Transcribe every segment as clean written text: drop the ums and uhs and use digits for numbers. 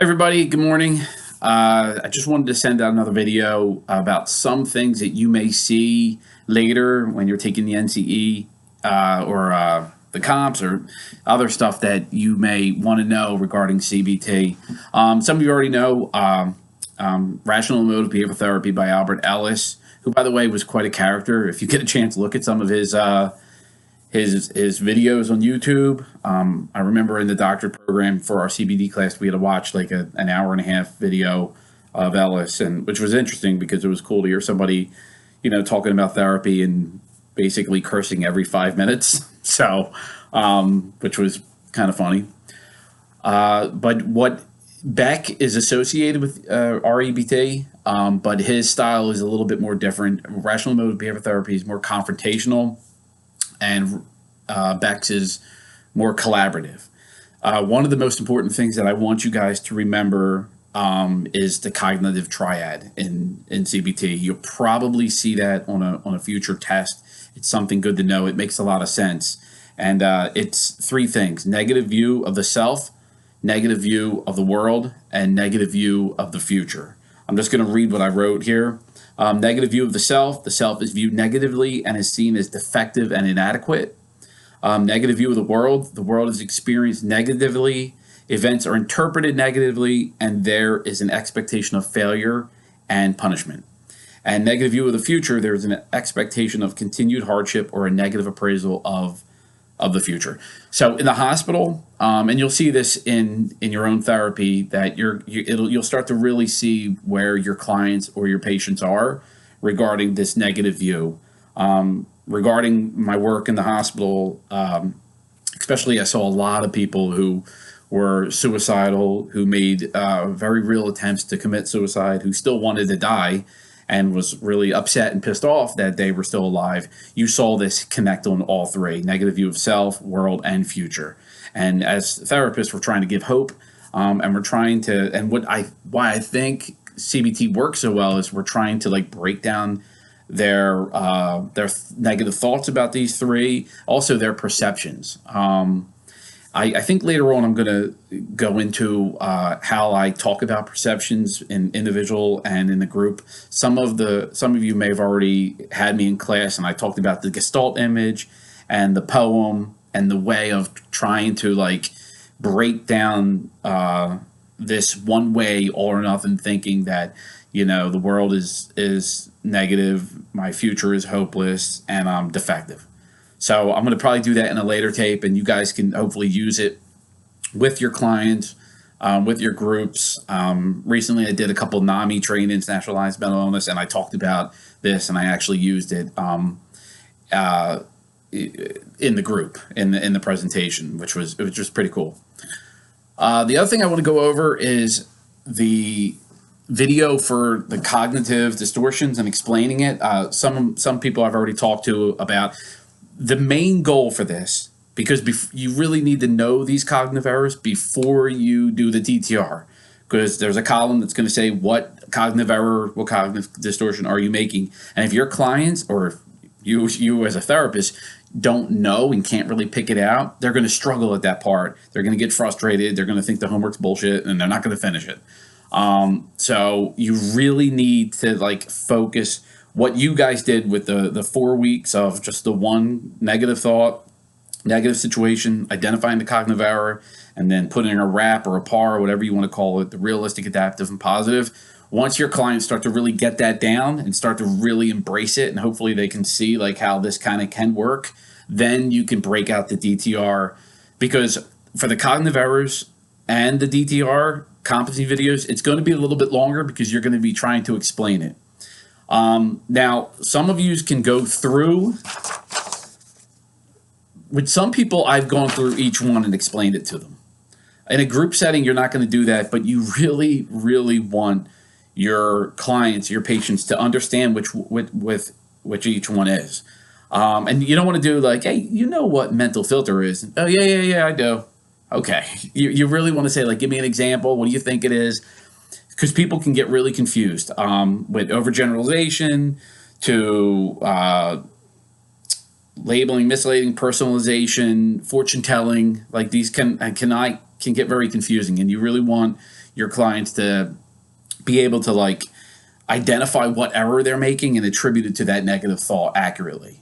Everybody, good morning. I just wanted to send out another video about some things that you may see later when you're taking the NCE or the comps or other stuff that you may want to know regarding CBT. Some of you already know Rational Emotive Behavioral Therapy by Albert Ellis, who, by the way, was quite a character. If you get a chance, look at some of his videos on YouTube. I remember in the doctorate program for our CBD class, we had to watch like an hour and a half video of Ellis, and which was interesting because it was cool to hear somebody, talking about therapy and basically cursing every 5 minutes. So, which was kind of funny. But what Beck is associated with REBT, but his style is a little bit more different. Rational Emotive Behavioral Therapy is more confrontational, and Beck's is more collaborative. One of the most important things that I want you guys to remember is the cognitive triad in CBT. You'll probably see that on a future test. It's something good to know. It makes a lot of sense. And it's three things: negative view of the self, negative view of the world, and negative view of the future. I'm just going to read what I wrote here. Negative view of the self is viewed negatively and is seen as defective and inadequate. Negative view of the world is experienced negatively, events are interpreted negatively, and there is an expectation of failure and punishment. And negative view of the future, there is an expectation of continued hardship or a negative appraisal of the future. So in the hospital, and you'll see this in your own therapy, that you'll start to really see where your clients or your patients are regarding this negative view. Regarding my work in the hospital, especially, I saw a lot of people who were suicidal, who made very real attempts to commit suicide, who still wanted to die, and was really upset and pissed off that they were still alive. You saw this connect on all three: negative view of self, world, and future. And as therapists, we're trying to give hope, and we're trying to, and why I think CBT works so well is we're trying to like break down their negative thoughts about these three, also their perceptions. I think later on I'm going to go into how I talk about perceptions in individual and in the group. Some of you may have already had me in class, and I talked about the Gestalt image and the poem and the way of trying to like break down this one way all or nothing thinking that the world is negative, my future is hopeless, and I'm defective. So I'm going to probably do that in a later tape, and you guys can hopefully use it with your clients, with your groups. Recently, I did a couple NAMI trainings, Nationalized Mental Illness, and I talked about this, and I actually used it in the group, in the presentation, which was pretty cool. The other thing I want to go over is the video for the cognitive distortions and explaining it. Some people I've already talked to about. The main goal for this, because you really need to know these cognitive errors before you do the DTR, because there's a column that's going to say what cognitive error, what cognitive distortion are you making. And if your clients or you as a therapist don't know and can't really pick it out, they're going to struggle at that part. They're going to get frustrated. They're going to think the homework's bullshit, and they're not going to finish it. So you really need to like focus what you guys did with the 4 weeks of just the one negative thought, negative situation, identifying the cognitive error, and then putting a wrap or a par or whatever you want to call it, the realistic, adaptive, and positive. Once your clients start to really get that down and start to really embrace it, and hopefully they can see like how this kind of can work, then you can break out the DTR. Because for the cognitive errors and the DTR competency videos, it's going to be a little bit longer because you're going to be trying to explain it. Now, some of you can go through. With some people, I've gone through each one and explained it to them. In a group setting, you're not going to do that, but you really, really want your clients, your patients, to understand which each one is. And you don't want to do like, hey, you know what mental filter is? Oh, yeah, I do. Okay. You really want to say, like, give me an example. What do you think it is? Because people can get really confused with overgeneralization to labeling, misleading, personalization, fortune telling. Like these can I can get very confusing, and you really want your clients to be able to like identify what error they're making and attribute it to that negative thought accurately.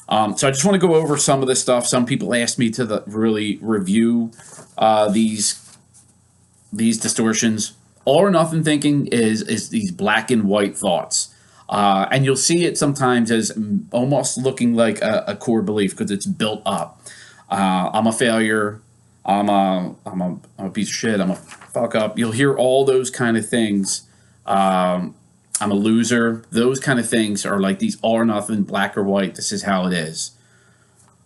So I just want to go over some of this stuff. Some people asked me to really review these distortions. All or nothing thinking is these black and white thoughts. And you'll see it sometimes as almost looking like a core belief because it's built up. I'm a failure. I'm a piece of shit. I'm a fuck up. You'll hear all those kind of things. I'm a loser. Those kind of things are like these all or nothing, black or white. This is how it is.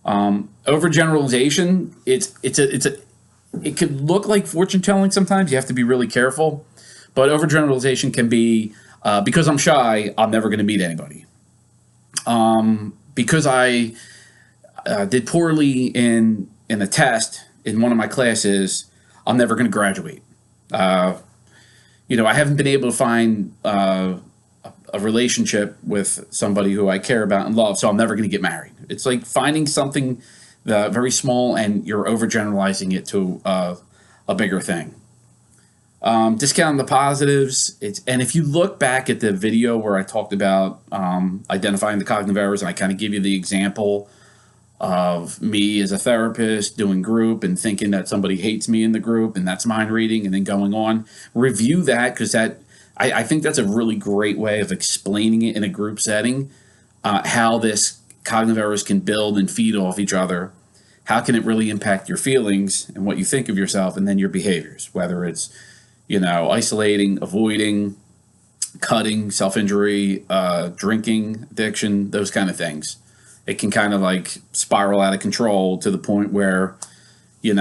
Overgeneralization. It could look like fortune telling sometimes. You have to be really careful. But overgeneralization can be because I'm shy, I'm never going to meet anybody. Because I did poorly in a test in one of my classes, I'm never going to graduate. I haven't been able to find a relationship with somebody who I care about and love, so I'm never going to get married. It's like finding something very small and you're overgeneralizing it to a bigger thing. Discounting the positives. And if you look back at the video where I talked about identifying the cognitive errors, and I kind of give you the example of me as a therapist doing group and thinking that somebody hates me in the group, and that's mind reading, and then going on, review that, because I think that's a really great way of explaining it in a group setting, how this cognitive errors can build and feed off each other. How can it really impact your feelings and what you think of yourself, and then your behaviors, whether it's isolating, avoiding, cutting, self-injury, drinking, addiction, those kind of things. It can kind of like spiral out of control to the point where, you're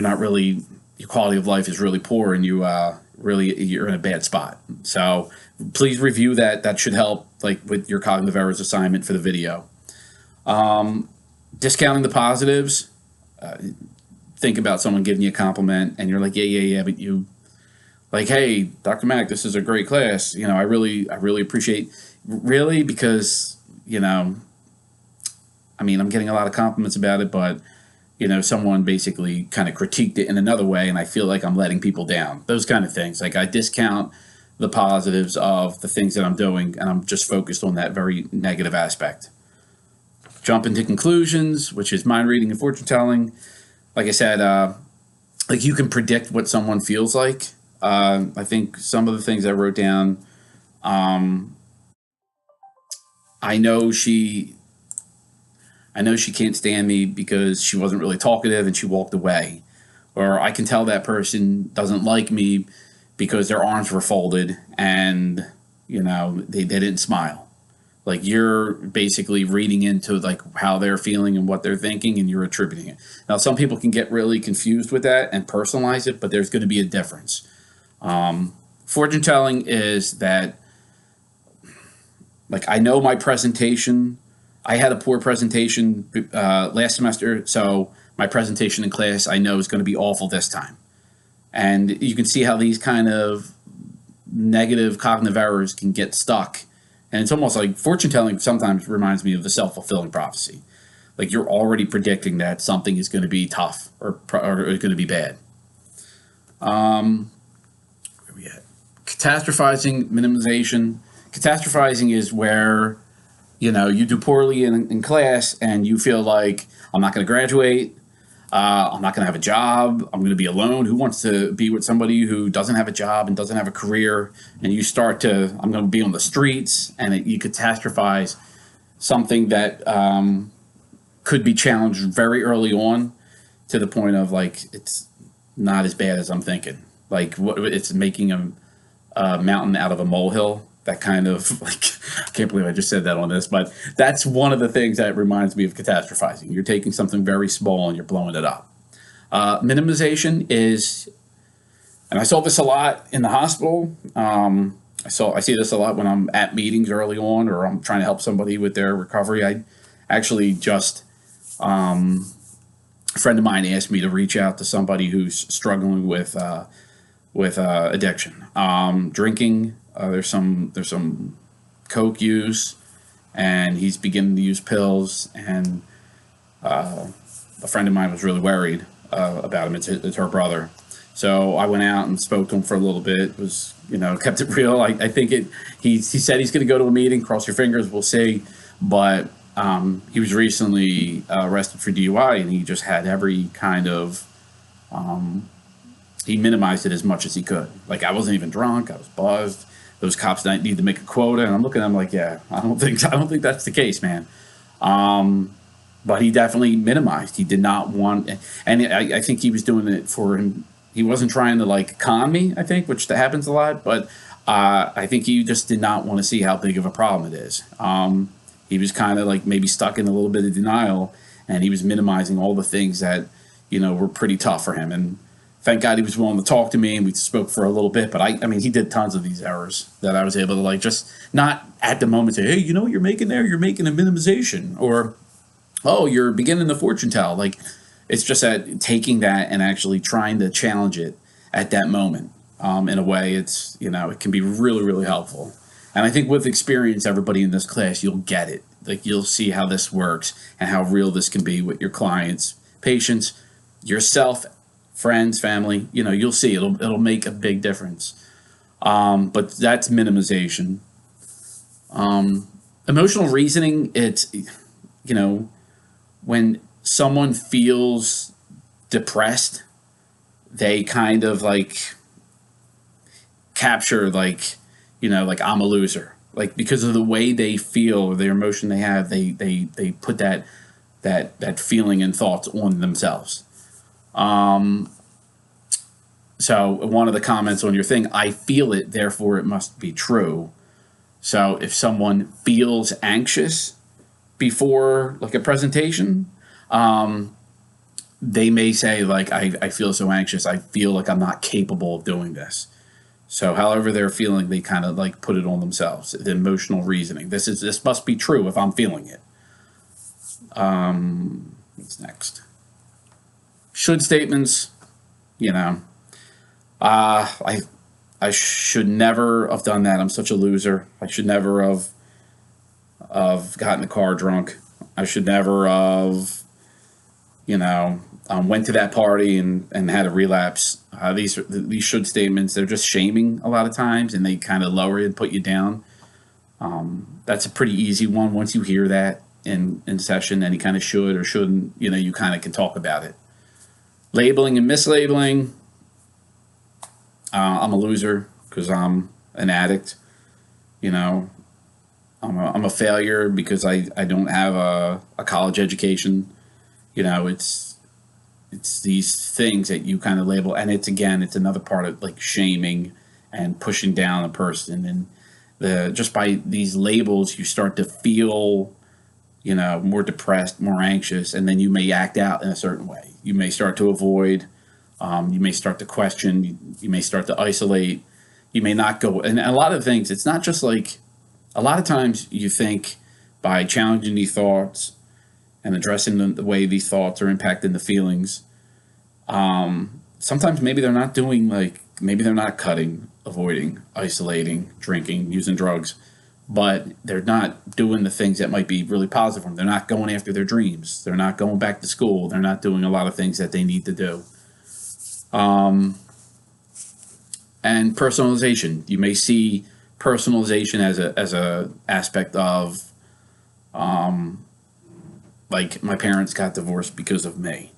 not really, your quality of life is really poor, and you're in a bad spot. So please review that. That should help, like with your cognitive errors assignment for the video. Discounting the positives. Think about someone giving you a compliment, and you're like, yeah, but you. Like, hey, Dr. Mack, this is a great class. I really appreciate, because, I'm getting a lot of compliments about it, but, someone basically kind of critiqued it in another way, and I feel like I'm letting people down. Those kind of things. Like, I discount the positives of the things that I'm doing, and I'm just focused on that very negative aspect. Jump into conclusions, which is mind reading and fortune telling. Like I said, like you can predict what someone feels like. I think some of the things I wrote down, I know she can't stand me because she wasn't really talkative and she walked away. Or I can tell that person doesn't like me because their arms were folded and, they didn't smile. Like, you're basically reading into like how they're feeling and what they're thinking, and you're attributing it. Now, some people can get really confused with that and personalize it, but there's going to be a difference. Fortune telling is that, like, I know my presentation, I had a poor presentation last semester, so my presentation in class I know is going to be awful this time. And you can see how these kind of negative cognitive errors can get stuck. And it's almost like fortune telling sometimes reminds me of the self-fulfilling prophecy. Like, you're already predicting that something is going to be tough or going to be bad. Catastrophizing, minimization. Catastrophizing is where, you do poorly in class and you feel like, I'm not going to graduate. I'm not going to have a job. I'm going to be alone. Who wants to be with somebody who doesn't have a job and doesn't have a career? And you start to, I'm going to be on the streets, and you catastrophize something that could be challenged very early on to the point of like, it's not as bad as I'm thinking. Like, it's making a mountain out of a molehill. That kind of, like, I can't believe I just said that on this, but that's one of the things that reminds me of catastrophizing. You're taking something very small and you're blowing it up. Minimization is, and I saw this a lot in the hospital. I see this a lot when I'm at meetings early on, or I'm trying to help somebody with their recovery. I actually just, a friend of mine asked me to reach out to somebody who's struggling with addiction, drinking. There's some coke use, and he's beginning to use pills. And a friend of mine was really worried about him. It's her brother. So I went out and spoke to him for a little bit. It was, kept it real. I think he said he's going to go to a meeting. Cross your fingers. We'll see. But he was recently arrested for DUI, and he just had every kind of. He minimized it as much as he could. Like, I wasn't even drunk. I was buzzed. Those cops need to make a quota, and I'm looking at him like, yeah, I don't think that's the case, man. But he definitely minimized. He did not want, and I think he was doing it for him. He wasn't trying to like con me, I think, which happens a lot. But I think he just did not want to see how big of a problem it is. He was kind of like maybe stuck in a little bit of denial, and he was minimizing all the things that were pretty tough for him. And thank God he was willing to talk to me, and we spoke for a little bit. But I mean, he did tons of these errors that I was able to like just not at the moment say, hey, you know what you're making there? You're making a minimization, or oh, you're beginning the fortune tell. Like, it's just that taking that and actually trying to challenge it at that moment. In a way, it's it can be really, really helpful. And I think with experience, everybody in this class, you'll get it. Like, you'll see how this works and how real this can be with your clients, patients, yourself, friends, family. You'll see it'll make a big difference. But that's minimization. Emotional reasoning, it's when someone feels depressed, they kind of like capture like I'm a loser, like because of the way they feel or their emotion they have, they put that feeling and thoughts on themselves. So one of the comments on your thing, I feel it, therefore it must be true. So if someone feels anxious before like a presentation, they may say like, I feel so anxious. I feel like I'm not capable of doing this. So however they're feeling, they kind of like put it on themselves. The emotional reasoning. This must be true if I'm feeling it. What's next? Should statements, I should never have done that. I'm such a loser. I should never have gotten in the car drunk. I should never have, went to that party and had a relapse. These should statements, they're just shaming a lot of times, and they kind of lower you and put you down. That's a pretty easy one. Once you hear that in session, any kind of should or shouldn't, you kind of can talk about it. Labeling and mislabeling. I'm a loser because I'm an addict. I'm a failure because I don't have a college education. It's these things that you kind of label, and it's another part of like shaming and pushing down a person, and just by these labels you start to feel more depressed, more anxious, and then you may act out in a certain way. You may start to avoid. You may start to question. You may start to isolate. You may not go. And a lot of things, it's not just like, a lot of times you think by challenging these thoughts and addressing the way these thoughts are impacting the feelings, sometimes maybe they're not doing maybe they're not cutting, avoiding, isolating, drinking, using drugs, but they're not doing the things that might be really positive for them. They're not going after their dreams. They're not going back to school. They're not doing a lot of things that they need to do. And personalization. You may see personalization as a aspect of, like, my parents got divorced because of me.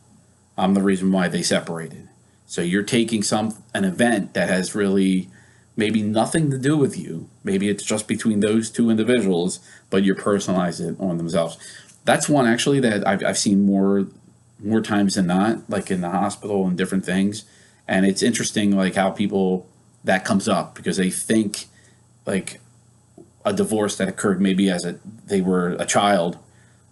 I'm the reason why they separated. So you're taking an event that has really maybe nothing to do with you. Maybe it's just between those two individuals, but you personalize it on themselves. That's one actually that I've seen more times than not, like in the hospital and different things. And it's interesting, like how people, that comes up because they think like a divorce that occurred maybe they were a child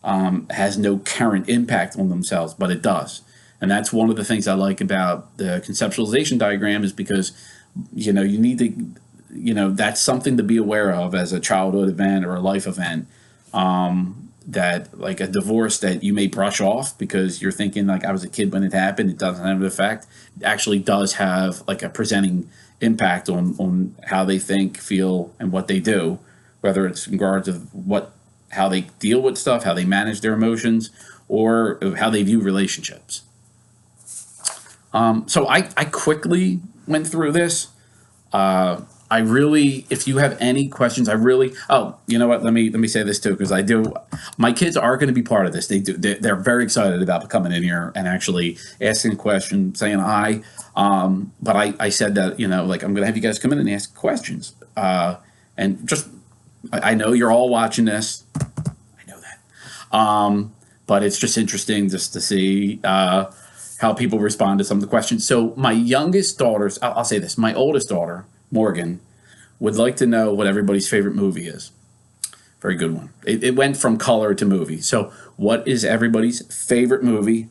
has no current impact on themselves, but it does. And that's one of the things I like about the conceptualization diagram, is because, you need to, that's something to be aware of as a childhood event or a life event. That like a divorce that you may brush off because you're thinking like, I was a kid when it happened, it doesn't have an effect. It actually does have like a presenting impact on how they think, feel, and what they do, whether it's in regards of how they deal with stuff, how they manage their emotions, or how they view relationships. So I quickly went through this. I really, if you have any questions, I really. Oh, you know what? Let me say this too, because I do. My kids are going to be part of this. They do. They're very excited about coming in here and actually asking a question, saying hi. But I said that, like, I'm going to have you guys come in and ask questions. And just, I know you're all watching this. I know that. But it's just interesting just to see how people respond to some of the questions. So my youngest daughter's, I'll say this, my oldest daughter, Morgan, would like to know what everybody's favorite movie is. Very good one. It went from color to movie. So what is everybody's favorite movie?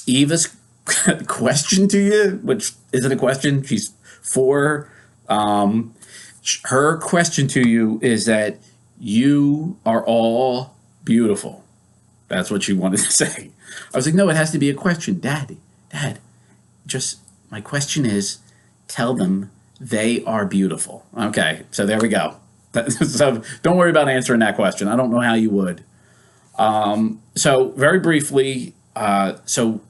Eva's question to you, which isn't a question, she's 4. Her question to you is that you are all beautiful. That's what she wanted to say. I was like, no, it has to be a question. Dad, just my question is, tell them they are beautiful. Okay, so there we go. So don't worry about answering that question. I don't know how you would. So very briefly, so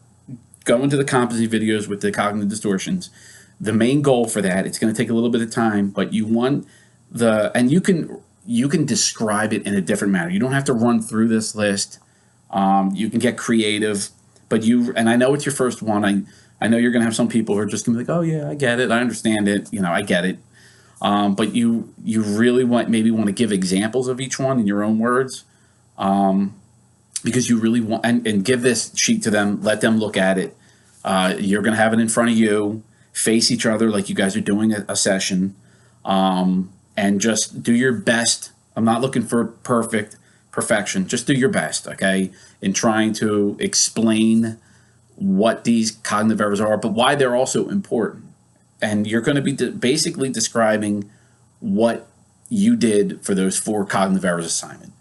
go into the competency videos with the cognitive distortions. The main goal for that, it's going to take a little bit of time, but you want and you can describe it in a different manner. You don't have to run through this list. You can get creative, but and I know it's your first one. I know you're going to have some people who are just going to be like, oh yeah, I get it. I understand it. I get it. But you really want to give examples of each one in your own words. Because you really want, and give this sheet to them, let them look at it. You're going to have it in front of you, face each other like you guys are doing a session, and just do your best. I'm not looking for perfection. Just do your best, okay, in trying to explain what these cognitive errors are, but why they're also important. And you're going to be basically describing what you did for those 4 cognitive errors assignment.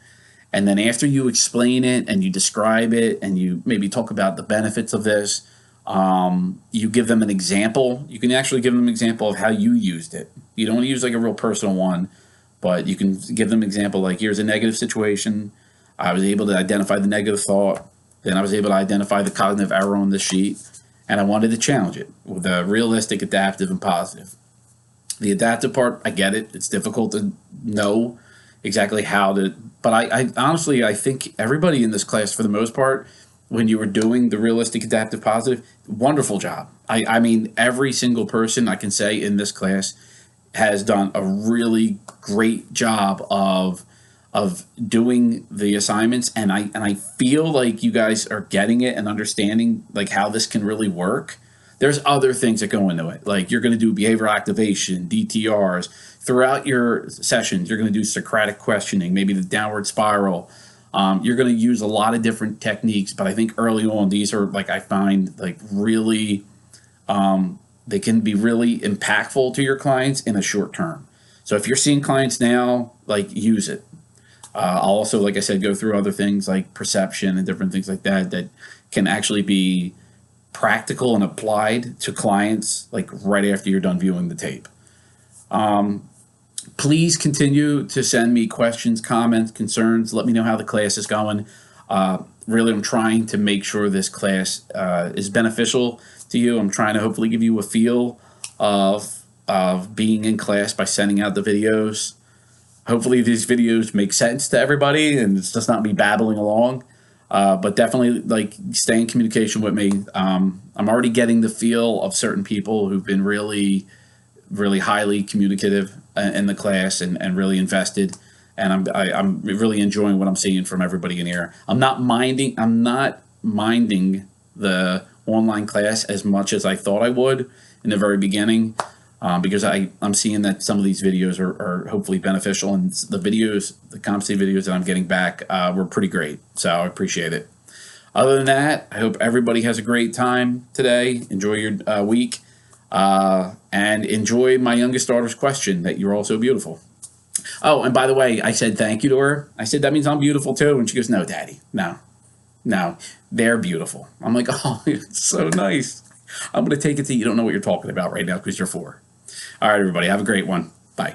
And then after you explain it and you describe it and you maybe talk about the benefits of this, you give them an example. You can actually give them an example of how you used it. You don't want to use like a real personal one, but you can give them an example like, here's a negative situation. I was able to identify the negative thought. Then I was able to identify the cognitive error on the sheet. And I wanted to challenge it with a realistic, adaptive, and positive. The adaptive part, I get it. It's difficult to know exactly how to, but I honestly, I think everybody in this class, for the most part, when you were doing the realistic, adaptive, positive, wonderful job. I mean, every single person I can say in this class has done a really great job of doing the assignments, and I feel like you guys are getting it and understanding like how this can really work. There's other things that go into it, like you're going to do behavioral activation, DTRs throughout your sessions. You're going to do Socratic questioning, maybe the downward spiral. You're going to use a lot of different techniques, but I think early on these are, like, I find like really they can be really impactful to your clients in a short term. So if you're seeing clients now, like, use it. I'll also, like I said, go through other things like perception and different things like that can actually be practical and applied to clients like right after you're done viewing the tape. Please continue to send me questions, comments, concerns. Let me know how the class is going. Really, I'm trying to make sure this class is beneficial to you. I'm trying to hopefully give you a feel of being in class by sending out the videos. Hopefully these videos make sense to everybody and it's just not me babbling along. But definitely, like, stay in communication with me. I'm already getting the feel of certain people who've been really, really highly communicative in the class and really invested. And I'm really enjoying what I'm seeing from everybody in here. I'm not minding the online class as much as I thought I would in the very beginning. Because I'm seeing that some of these videos are hopefully beneficial, and the competency videos that I'm getting back were pretty great. So I appreciate it. Other than that, I hope everybody has a great time today. Enjoy your week, and enjoy my youngest daughter's question that you're all so beautiful. Oh, and by the way, I said thank you to her. I said, that means I'm beautiful too. And she goes, no, Daddy, no, they're beautiful. I'm like, oh, it's so nice. I'm going to take it to you don't know what you're talking about right now because you're 4. All right, everybody, have a great one. Bye.